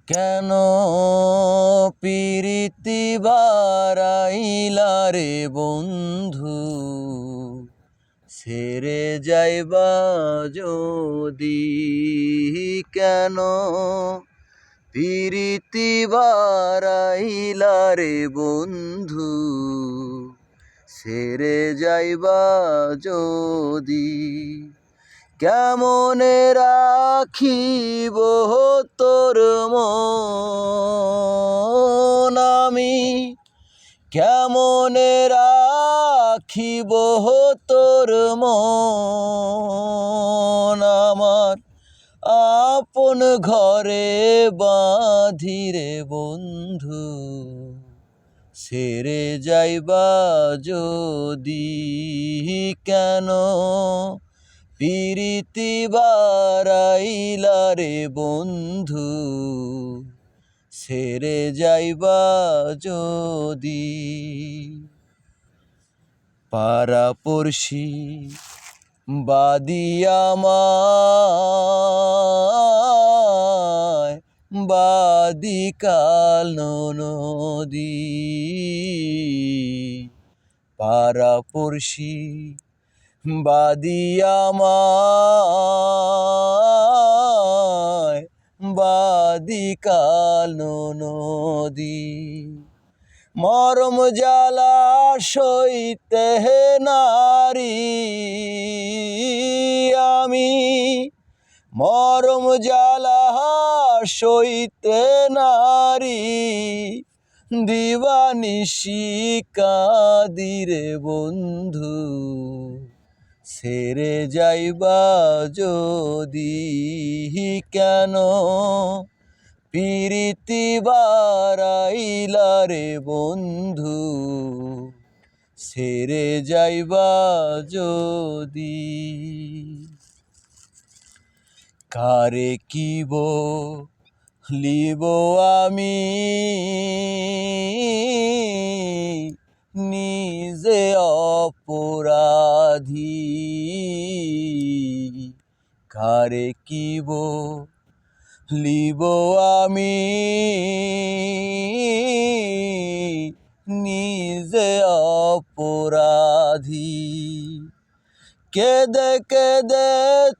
কেন পিরিতি বারাইলা রে বন্ধু, ছেড়ে যাইবা যদি? কেন পিরিতি বারাইলা রে বন্ধু, ছেড়ে যাইবা যদি? কেমনে রাখিব তোর মন আমি, কেমনে রাখিব তোর মন আমার আপন ঘরে বাঁধিরে বন্ধু, ছেড়ে যাইবা যদি? কেন পিরিতি বারাইলা রে বন্ধু, ছেড়ে যাইবা যদি? পাড়াপড়শি বাদিয়া আমায় বাদিকাল নদী, পাড়াপড়শি বাদিয়া আমায় বাদিকাল নদী। মরম জ্বালা সইতে নারী আমি, মরম জ্বালা সইতে নারী, দিবানিশি কাঁদিরে বন্ধু, ছেড়ে যাইবা যদি? কেন পিরিতি বারাইলা রে বন্ধু, ছেড়ে যাইবা যদি? কারে কিব লিব আমি নিজে অপরাধী, কারে কিব লিব আমি নিজে অপরাধী। কেদে কেদে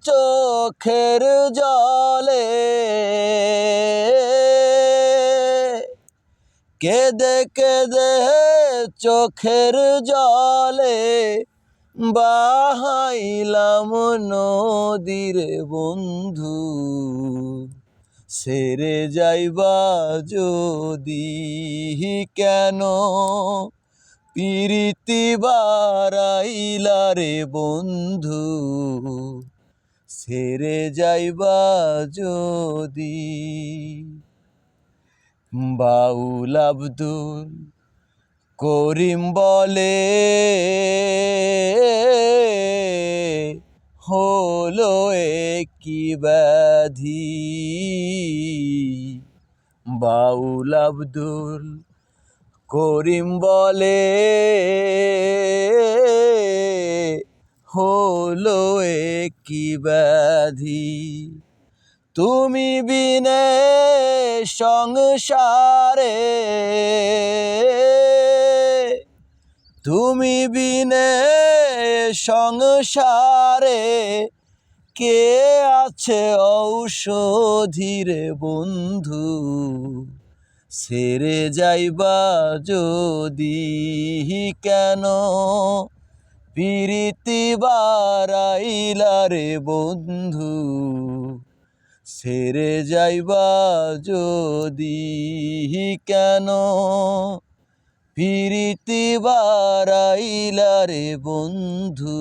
চোখের জলে, কেদে কেদে চোখের জলে, বাহাইলাম নদীর বন্ধু, ছেড়ে যাইবা যদি? কেন পিরিতি বারাইলা রে বন্ধু, ছেড়ে যাইবা যদি? বাউল আব্দুল করিম বলে হলো কি ব্যাধি, বাউল আব্দুল করিম বলে হলো কি ব্যাধি। তুমি বিনে সংসারে, তুমি বিনে সংসারে, কে আছে ঔষধিরে বন্ধু, ছেড়ে যাইবা যদি? কেন পিরিতি বারাইলা রে বন্ধু, ছেড়ে যাইবা যদি? কেন পিরিতি বারাইলা রে বন্ধু,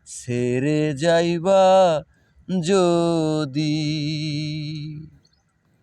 ছেড়ে যাইবা যদি?